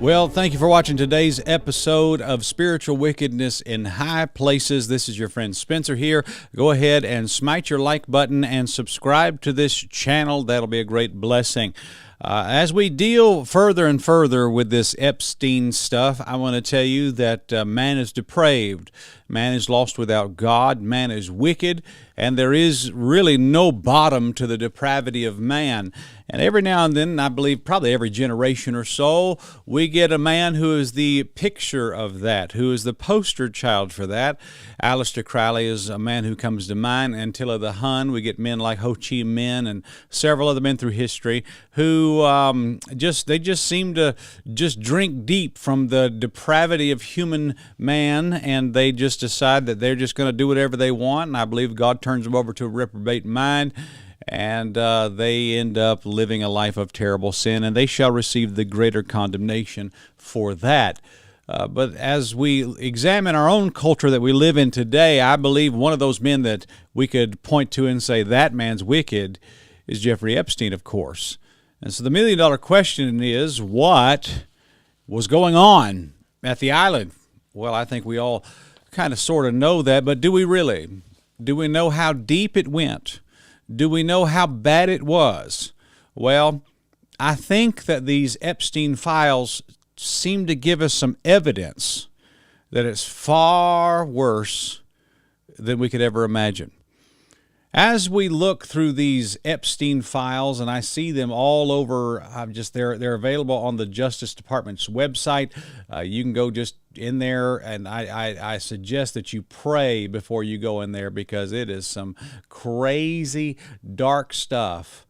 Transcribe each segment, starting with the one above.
Well, thank you for watching today's episode of Spiritual Wickedness in High Places. This is your friend Spencer here. Go ahead and smite your like button and subscribe to this channel. That'll be a great blessing. As we deal further and further with this Epstein stuff, I want to tell you that man is depraved. Man is lost without God. Man is wicked. And there is really no bottom to the depravity of man. And every now and then, I believe probably every generation or so, we get a man who is the picture of that, who is the poster child for that. Aleister Crowley is a man who comes to mind. Attila the Hun. We get men like Ho Chi Minh and several other men through history who just seem to just drink deep from the depravity of human man, and they just decide that they're just going to do whatever they want. And I believe God turns them over to a reprobate mind, and they end up living a life of terrible sin, and they shall receive the greater condemnation for that. But as we examine our own culture that we live in today, I believe one of those men that we could point to and say that man's wicked is Jeffrey Epstein, of course. And so the million-dollar question is, what was going on at the island? Well, I think we all kind of sort of know that, but do we really? Do we know how deep it went? Do we know how bad it was? Well, I think that these Epstein files seem to give us some evidence that it's far worse than we could ever imagine. As we look through these Epstein files, and I see them all over, they're available on the Justice Department's website. You can go just in there, and I suggest that you pray before you go in there, because it is some crazy, dark stuff.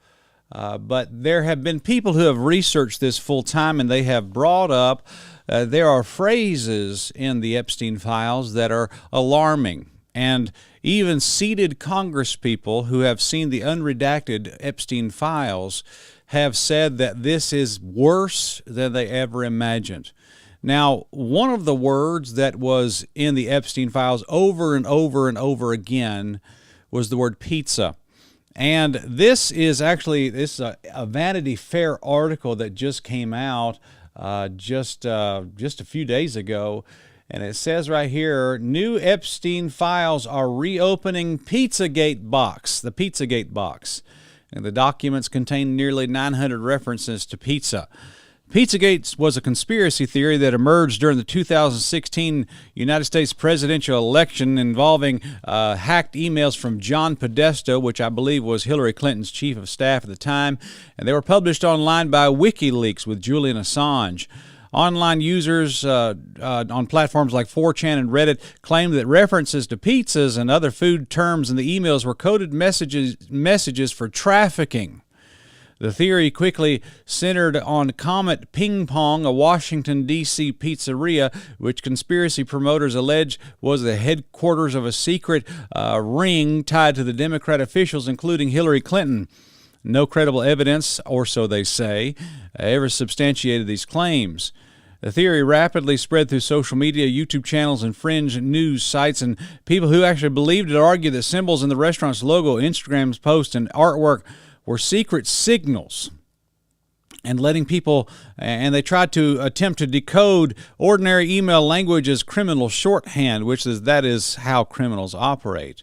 But there have been people who have researched this full time, and they have brought up, there are phrases in the Epstein files that are alarming. And even seated congresspeople who have seen the unredacted Epstein files have said that this is worse than they ever imagined. Now, one of the words that was in the Epstein files over and over and over again was the word pizza. And this is a Vanity Fair article that just came out just a few days ago. And it says right here, new Epstein files are reopening Pizzagate box, the Pizzagate box. And the documents contain nearly 900 references to pizza. Pizzagate was a conspiracy theory that emerged during the 2016 United States presidential election involving hacked emails from John Podesta, which I believe was Hillary Clinton's chief of staff at the time. And they were published online by WikiLeaks with Julian Assange. Online users on platforms like 4chan and Reddit claimed that references to pizzas and other food terms in the emails were coded messages for trafficking. The theory quickly centered on Comet Ping Pong, a Washington, D.C. pizzeria, which conspiracy promoters allege was the headquarters of a secret ring tied to the Democrat officials, including Hillary Clinton. No credible evidence, or so they say, ever substantiated these claims. The theory rapidly spread through social media, YouTube channels, and fringe news sites, and people who actually believed it argued that symbols in the restaurant's logo, Instagram's post, and artwork were secret signals. And they tried to attempt to decode ordinary email language as criminal shorthand, that is how criminals operate.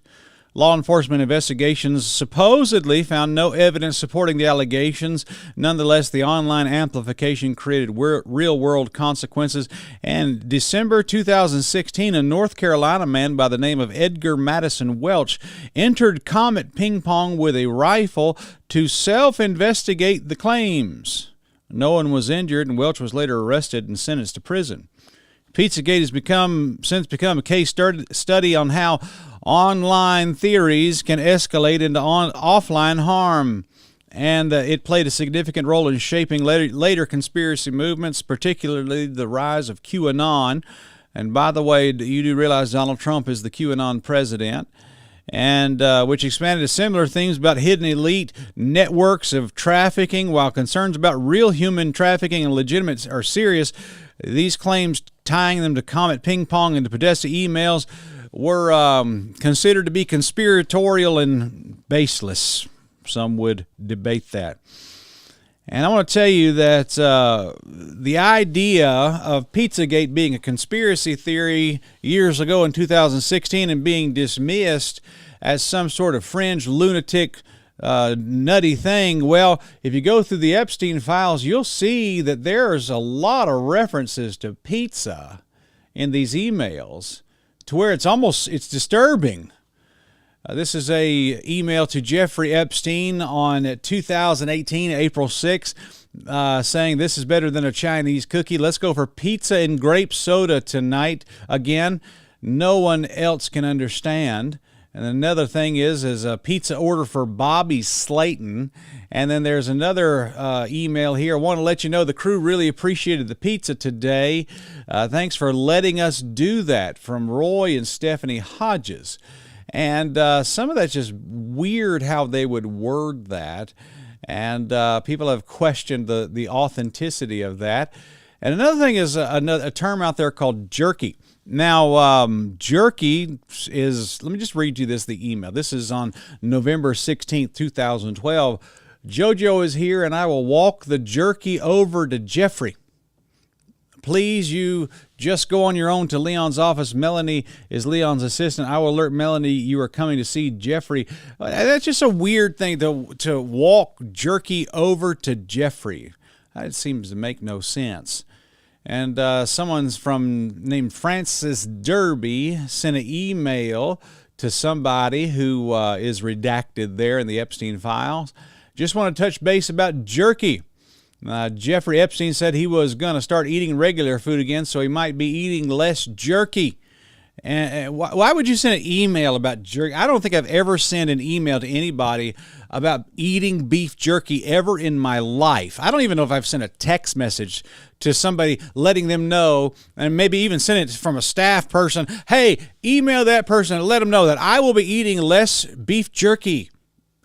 Law enforcement investigations supposedly found no evidence supporting the allegations. Nonetheless, the online amplification created real-world consequences. And December 2016, a North Carolina man by the name of Edgar Madison Welch entered Comet Ping Pong with a rifle to self-investigate the claims. No one was injured, and Welch was later arrested and sentenced to prison. Pizzagate has since become a case study on how online theories can escalate into offline harm. And it played a significant role in shaping later conspiracy movements, particularly the rise of QAnon. And by the way, you do realize Donald Trump is the QAnon president, and which expanded to similar themes about hidden elite networks of trafficking. While concerns about real human trafficking and legitimate are serious, these claims tying them to Comet Ping Pong and to Podesta emails were considered to be conspiratorial and baseless. Some would debate that. And I want to tell you that the idea of Pizzagate being a conspiracy theory years ago in 2016 and being dismissed as some sort of fringe lunatic nutty thing, well, if you go through the Epstein files, you'll see that there's a lot of references to pizza in these emails to where it's disturbing. This is a email to Jeffrey Epstein on 2018, April 6, saying this is better than a Chinese cookie. Let's go for pizza and grape soda tonight. Again, no one else can understand. And another thing is a pizza order for Bobby Slayton. And then there's another email here. I want to let you know the crew really appreciated the pizza today. Thanks for letting us do that, from Roy and Stephanie Hodges. And some of that's just weird how they would word that. And people have questioned the authenticity of that. And another thing is a term out there called jerky. Now, jerky is, let me just read you the email. This is on November 16th, 2012. Jojo is here, and I will walk the jerky over to Jeffrey. Please, you just go on your own to Leon's office. Melanie is Leon's assistant. I will alert Melanie you are coming to see Jeffrey. That's just a weird thing to walk jerky over to Jeffrey. That seems to make no sense. And someone's named Francis Derby sent an email to somebody who is redacted there in the Epstein files. Just want to touch base about jerky. Jeffrey Epstein said he was going to start eating regular food again, so he might be eating less jerky. And why would you send an email about jerky? I don't think I've ever sent an email to anybody about eating beef jerky ever in my life. I don't even know if I've sent a text message to somebody letting them know, and maybe even sent it from a staff person. Hey, email that person and let them know that I will be eating less beef jerky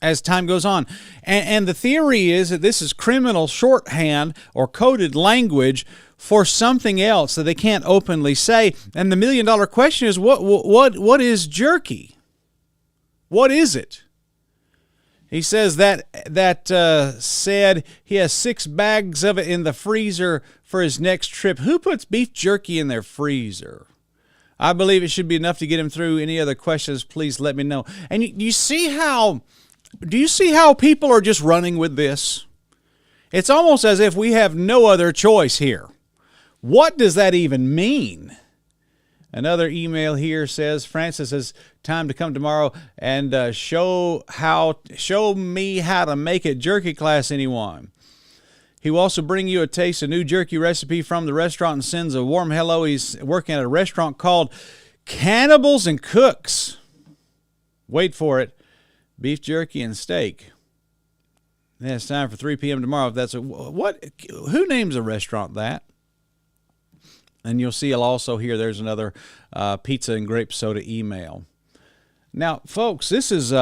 as time goes on. And the theory is that this is criminal shorthand or coded language for something else that they can't openly say. And the million-dollar question is, what is jerky? What is it? He says that said he has 6 bags of it in the freezer for his next trip. Who puts beef jerky in their freezer? I believe it should be enough to get him through. Any other questions, please let me know. And do you see how people are just running with this? It's almost as if we have no other choice here. What does that even mean? Another email here says, Francis has time to come tomorrow and show me how to make it jerky class, anyone. He will also bring you a taste of new jerky recipe from the restaurant and sends a warm hello. He's working at a restaurant called Cannibals and Cooks. Wait for it. Beef jerky and steak. Yeah, it's time for 3 p.m. tomorrow. If that's who names a restaurant that? And you'll see also here there's another pizza and grape soda email. Now, folks, this is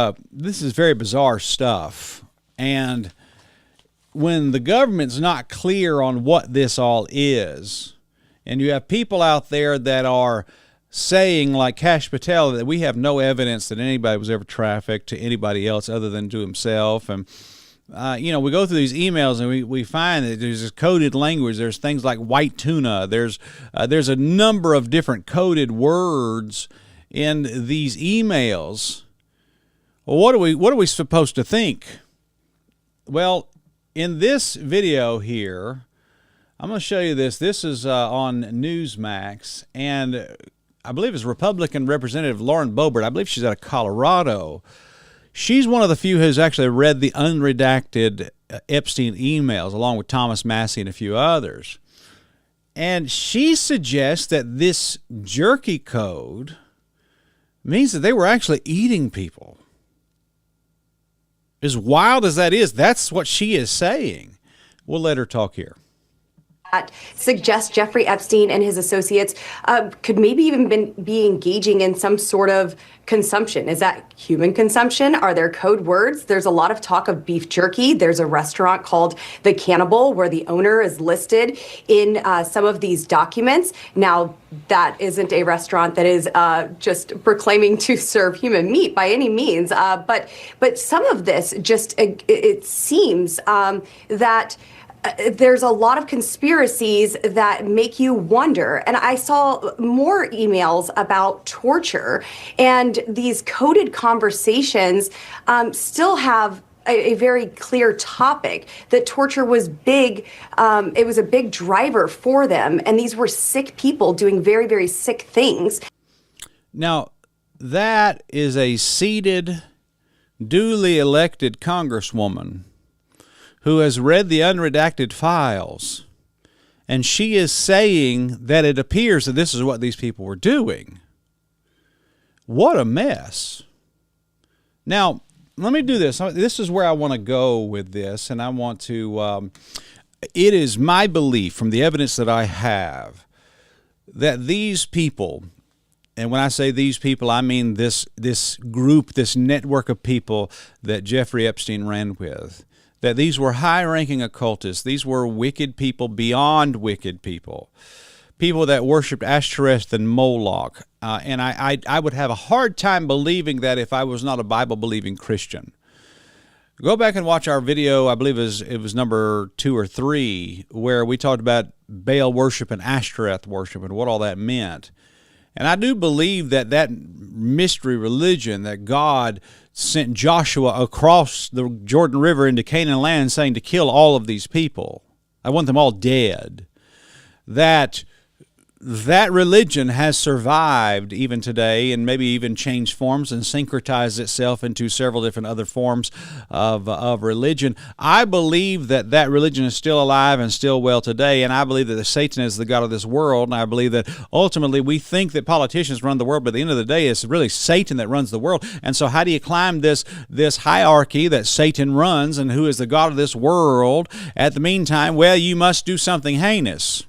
very bizarre stuff. And when the government's not clear on what this all is, and you have people out there that are saying, like Kash Patel, that we have no evidence that anybody was ever trafficked to anybody else other than to himself. And, we go through these emails and we find that there's this coded language. There's things like white tuna. There's a number of different coded words in these emails. Well, what are we supposed to think? Well, in this video here, I'm going to show you this. This is on Newsmax, and I believe it's Republican Representative Lauren Boebert. I believe she's out of Colorado. She's one of the few who's actually read the unredacted Epstein emails, along with Thomas Massey and a few others. And she suggests that this jerky code means that they were actually eating people. As wild as that is, that's what she is saying. We'll let her talk here. that suggests Jeffrey Epstein and his associates could maybe even be engaging in some sort of consumption. Is that human consumption? Are there code words? There's a lot of talk of beef jerky. There's a restaurant called The Cannibal where the owner is listed in some of these documents. Now, that isn't a restaurant that is just proclaiming to serve human meat by any means. But some of this just, it seems that there's a lot of conspiracies that make you wonder. And I saw more emails about torture, and these coded conversations still have a very clear topic that torture was big. It was a big driver for them. And these were sick people doing very, very sick things. Now, that is a seated, duly elected congresswoman who has read the unredacted files, and she is saying that it appears that this is what these people were doing. What a mess. Now, let me do this. This is where I want to go with this, and I want to, it is my belief from the evidence that I have that these people, and when I say these people, I mean this group, this network of people that Jeffrey Epstein ran with, that these were high-ranking occultists. These were wicked people beyond wicked people, people that worshipped Ashtoreth and Moloch. And I would have a hard time believing that if I was not a Bible-believing Christian. Go back and watch our video, I believe it was number 2 or 3, where we talked about Baal worship and Ashtoreth worship and what all that meant. And I do believe that mystery religion, that God sent Joshua across the Jordan River into Canaan land saying to kill all of these people. I want them all dead. That religion has survived even today, and maybe even changed forms and syncretized itself into several different other forms of religion. I believe that religion is still alive and still well today, and I believe that Satan is the god of this world, and I believe that ultimately we think that politicians run the world, but at the end of the day, it's really Satan that runs the world. And so how do you climb this hierarchy that Satan runs and who is the god of this world? At the meantime, well, you must do something heinous.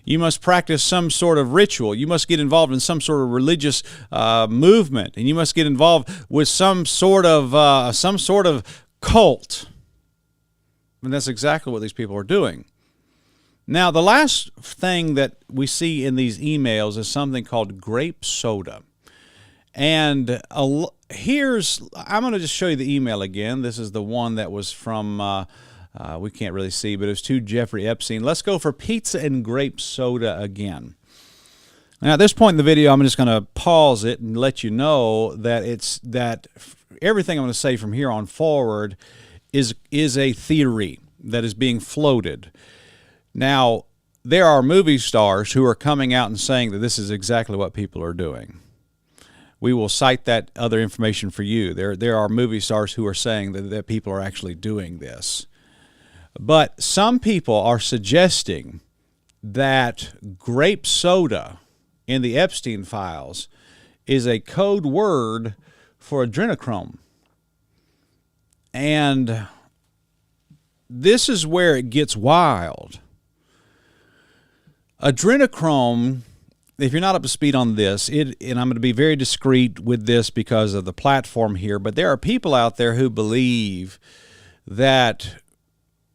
You must practice some sort of ritual. You must get involved in some sort of religious movement, and you must get involved with some sort of cult. And that's exactly what these people are doing. Now, the last thing that we see in these emails is something called grape soda. And I'm going to just show you the email again. This is the one that was from we can't really see, but it was to Jeffrey Epstein. Let's go for pizza and grape soda again. Now, at this point in the video, I'm just going to pause it and let you know that everything I'm going to say from here on forward is a theory that is being floated. Now, there are movie stars who are coming out and saying that this is exactly what people are doing. We will cite that other information for you. There are movie stars who are saying that people are actually doing this. But some people are suggesting that grape soda in the Epstein files is a code word for adrenokrom. And this is where it gets wild. Adrenokrom, if you're not up to speed on this, and I'm going to be very discreet with this because of the platform here, but there are people out there who believe that,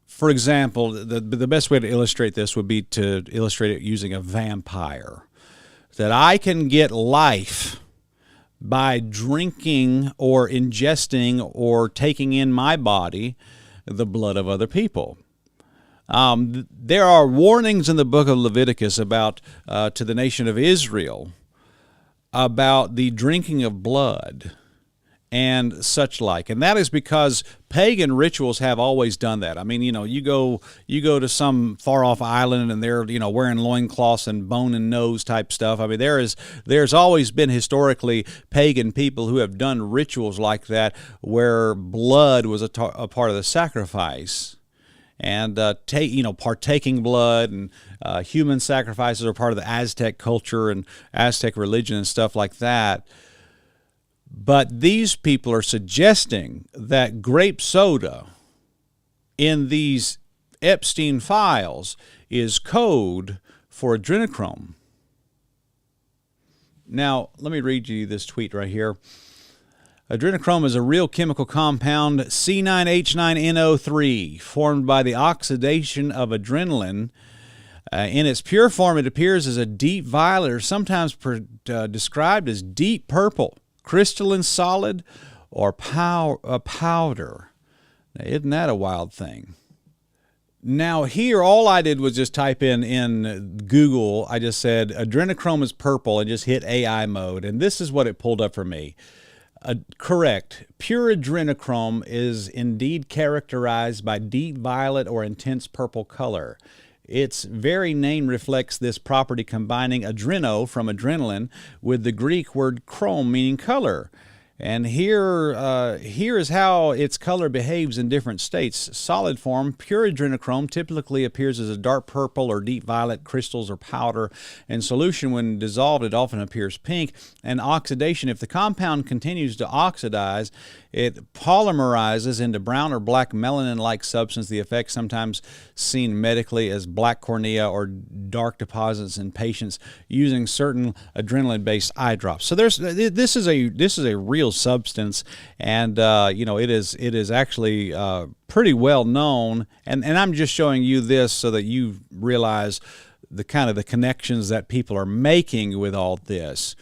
for example, the best way to illustrate this would be to illustrate it using a vampire. That I can get life by drinking or ingesting or taking in my body the blood of other people. There are warnings in the book of Leviticus about to the nation of Israel about the drinking of blood and such like. And that is because pagan rituals have always done that. I mean, you go to some far-off island and they're, wearing loincloths and bone and nose type stuff. I mean, there's always been historically pagan people who have done rituals like that where blood was a part of the sacrifice. And partaking blood and human sacrifices are part of the Aztec culture and Aztec religion and stuff like that. But these people are suggesting that grape soda in these Epstein files is code for adrenokrom. Now, let me read you this tweet right here. Adrenokrom is a real chemical compound, C9H9NO3, formed by the oxidation of adrenaline. In its pure form, it appears as a deep violet, or sometimes described as deep purple, crystalline solid, or powder. Now, isn't that a wild thing? Now here, all I did was just type in Google. I just said adrenokrom is purple and just hit AI mode, and this is what it pulled up for me. Correct. Pure adrenokrom is indeed characterized by deep violet or intense purple color. Its very name reflects this property, combining adreno from adrenaline with the Greek word krom, meaning color. And here is how its color behaves in different states. Solid form, pure adrenokrom typically appears as a dark purple or deep violet crystals or powder. In solution, when dissolved, it often appears pink. And oxidation, if the compound continues to oxidize, it polymerizes into brown or black melanin-like substance. The effect sometimes seen medically as black cornea or dark deposits in patients using certain adrenaline-based eye drops. So this is a real substance, and it is actually pretty well known. And I'm just showing you this so that you realize the kind of the connections that people are making with all this.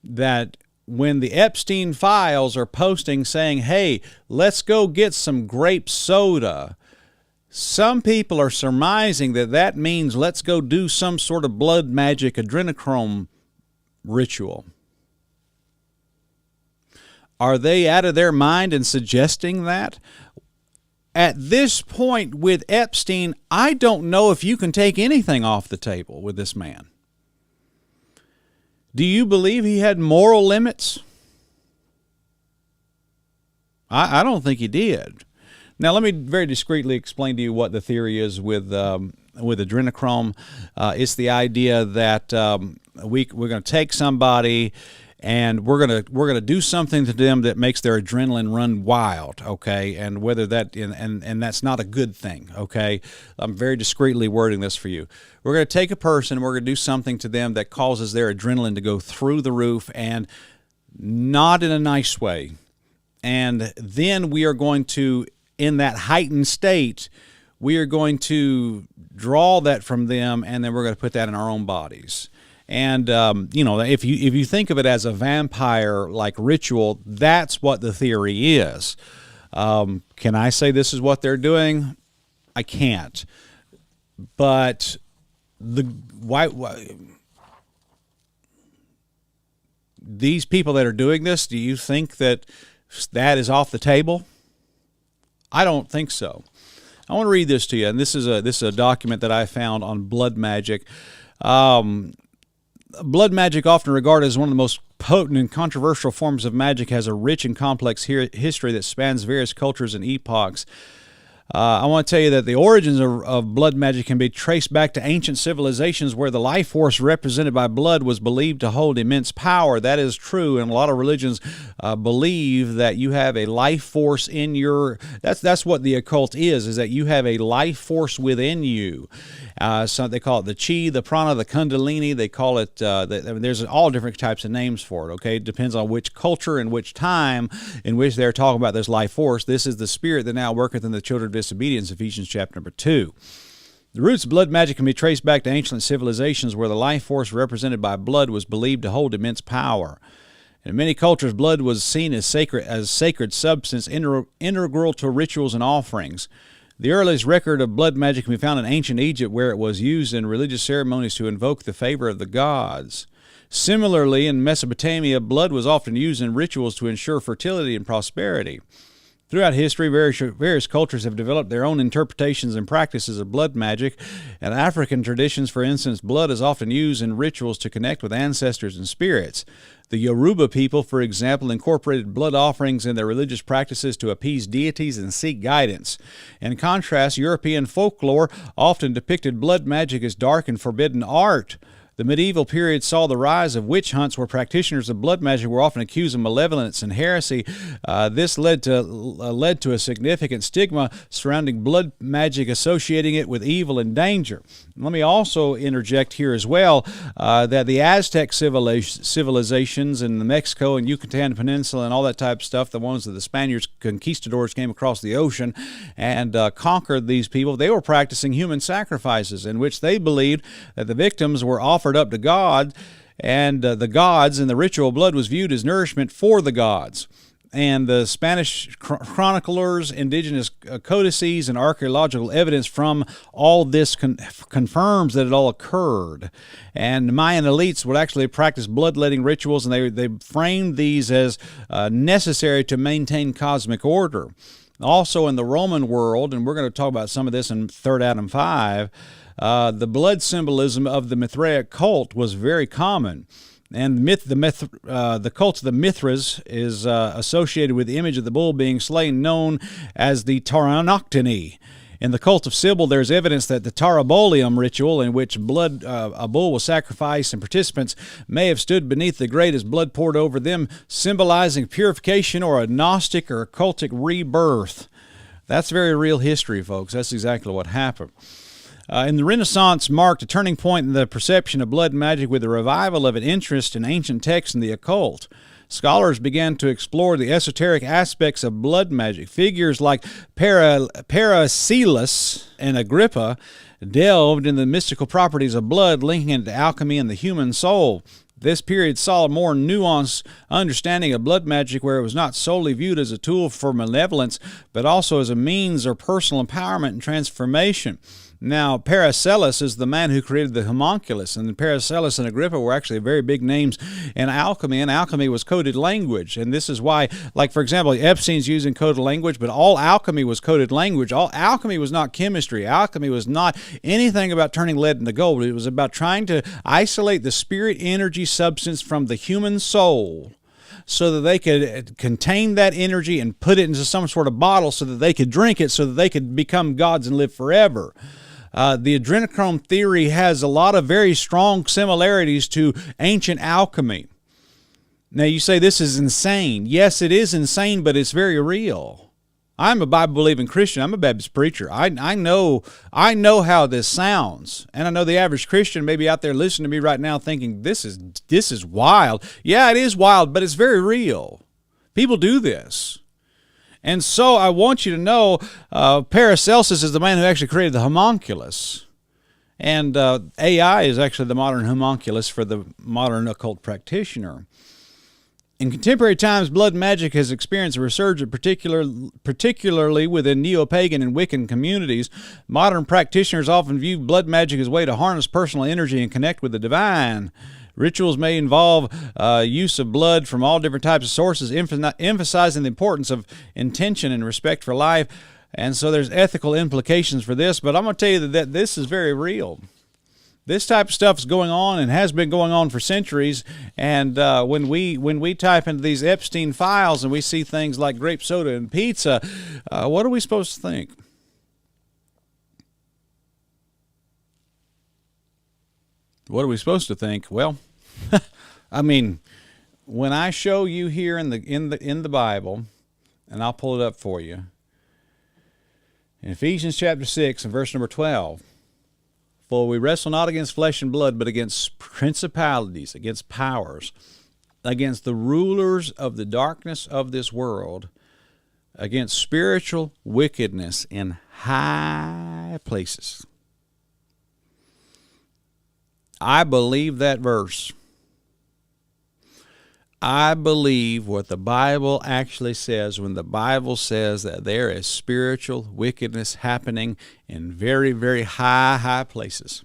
That when the Epstein files are posting saying, hey, let's go get some grape soda, some people are surmising that means let's go do some sort of blood magic adrenokrom ritual. Are they out of their mind in suggesting that? At this point with Epstein, I don't know if you can take anything off the table with this man. Do you believe he had moral limits? I don't think he did. Now, let me very discreetly explain to you what the theory is with adrenokrom. It's the idea that we're going to take somebody and we're gonna do something to them that makes their adrenaline run wild, okay? And whether that and that's not a good thing, okay? I'm very discreetly wording this for you. We're gonna take a person and we're gonna do something to them that causes their adrenaline to go through the roof, and not in a nice way. And then we are going to, in that heightened state, we are going to draw that from them, and then we're going to put that in our own bodies. And if you think of it as a vampire-like ritual, that's what the theory is. Can I say this is what they're doing? I can't. But these people that are doing this, do you think that is off the table? I don't think so. I want to read this to you, and this is a document that I found on blood magic. Blood magic, often regarded as one of the most potent and controversial forms of magic, has a rich and complex history that spans various cultures and epochs. I want to tell you that the origins of blood magic can be traced back to ancient civilizations where the life force represented by blood was believed to hold immense power. That is true, and a lot of religions believe that you have a life force in your... That's what the occult is that you have a life force within you. So they call it the chi, the prana, the kundalini. They call it... there's all different types of names for it, okay? It depends on which culture and which time in which they're talking about this life force. This is the spirit that now worketh in the children of disobedience, Ephesians chapter number 2. The roots of blood magic can be traced back to ancient civilizations where the life force represented by blood was believed to hold immense power. In many cultures, blood was seen as sacred substance, integral to rituals and offerings. The earliest record of blood magic can be found in ancient Egypt, where it was used in religious ceremonies to invoke the favor of the gods. Similarly, in Mesopotamia, blood was often used in rituals to ensure fertility and prosperity. Throughout history, various cultures have developed their own interpretations and practices of blood magic. In African traditions, for instance, blood is often used in rituals to connect with ancestors and spirits. The Yoruba people, for example, incorporated blood offerings in their religious practices to appease deities and seek guidance. In contrast, European folklore often depicted blood magic as dark and forbidden art. The medieval period saw the rise of witch hunts where practitioners of blood magic were often accused of malevolence and heresy. This led to a significant stigma surrounding blood magic, associating it with evil and danger. Let me also interject here as well that the Aztec civilizations in the Mexico and Yucatan Peninsula and all that type of stuff, the ones that the Spaniards, conquistadors, came across the ocean and conquered these people, they were practicing human sacrifices in which they believed that the victims were offered up to God, and the gods and the ritual blood was viewed as nourishment for the gods. And the Spanish chroniclers, indigenous codices, and archaeological evidence from all this confirms that it all occurred. And Mayan elites would actually practice bloodletting rituals, and they framed these as necessary to maintain cosmic order. Also in the Roman world, and we're going to talk about some of this in 3rd Adam 5, the blood symbolism of the Mithraic cult was very common. And the cult of the Mithras is associated with the image of the bull being slain, known as the Taranoctony. In the cult of Sybil, there's evidence that the Tarabolium ritual, in which a bull was sacrificed and participants may have stood beneath the grate as blood poured over them, symbolizing purification or a Gnostic or occultic rebirth. That's very real history, folks. That's exactly what happened. In the Renaissance marked a turning point in the perception of blood magic with the revival of an interest in ancient texts and the occult. Scholars began to explore the esoteric aspects of blood magic. Figures like Paracelsus and Agrippa delved into the mystical properties of blood, linking it to alchemy and the human soul. This period saw a more nuanced understanding of blood magic, where it was not solely viewed as a tool for malevolence, but also as a means of personal empowerment and transformation. Now, Paracelsus is the man who created the homunculus, and Paracelsus and Agrippa were actually very big names in alchemy, and alchemy was coded language. And this is why, like, for example, Epstein's using coded language, but all alchemy was coded language. All alchemy was not chemistry. Alchemy was not anything about turning lead into gold. It was about trying to isolate the spirit energy substance from the human soul, so that they could contain that energy and put it into some sort of bottle so that they could drink it, so that they could become gods and live forever. The adrenokrom theory has a lot of very strong similarities to ancient alchemy. Now you say this is insane. Yes, it is insane, but it's very real. I'm a Bible-believing Christian. I'm a Baptist preacher. I know how this sounds. And I know the average Christian may be out there listening to me right now thinking, this is wild. Yeah, it is wild, but it's very real. People do this. And so I want you to know Paracelsus is the man who actually created the homunculus. And AI is actually the modern homunculus for the modern occult practitioner. In contemporary times, blood magic has experienced a resurgence, particularly within neo-pagan and Wiccan communities. Modern practitioners often view blood magic as a way to harness personal energy and connect with the divine. Rituals may involve use of blood from all different types of sources, emphasizing the importance of intention and respect for life. And so there's ethical implications for this, but I'm going to tell you that this is very real. This type of stuff is going on and has been going on for centuries. And when we type into these Epstein files and we see things like grape soda and pizza, what are we supposed to think? What are we supposed to think? Well, I mean, when I show you here in the Bible, and I'll pull it up for you, in Ephesians chapter 6 and verse number 12, for we wrestle not against flesh and blood, but against principalities, against powers, against the rulers of the darkness of this world, against spiritual wickedness in high places. I believe that verse. I believe what the Bible actually says when the Bible says that there is spiritual wickedness happening in very, very high places.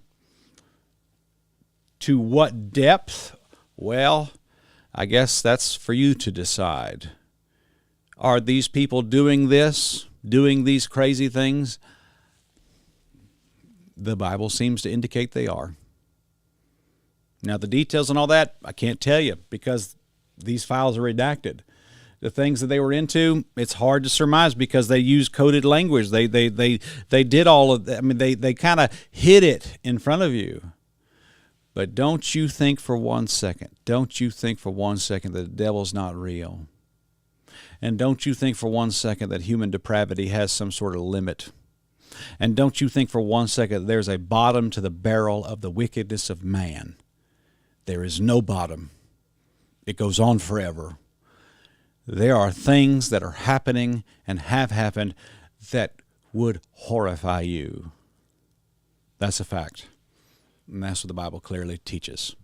To what depth? Well, I guess that's for you to decide. Are these people doing this, doing these crazy things? The Bible seems to indicate they are. Now, the details and all that, I can't tell you because these files are redacted. The things that they were into, it's hard to surmise because they use coded language. They did all of that. I mean, they kind of hid it in front of you. But don't you think for 1 second, don't you think for 1 second that the devil's not real. And don't you think for 1 second that human depravity has some sort of limit. And don't you think for 1 second there's a bottom to the barrel of the wickedness of man. There is no bottom. It goes on forever. There are things that are happening and have happened that would horrify you. That's a fact. And that's what the Bible clearly teaches.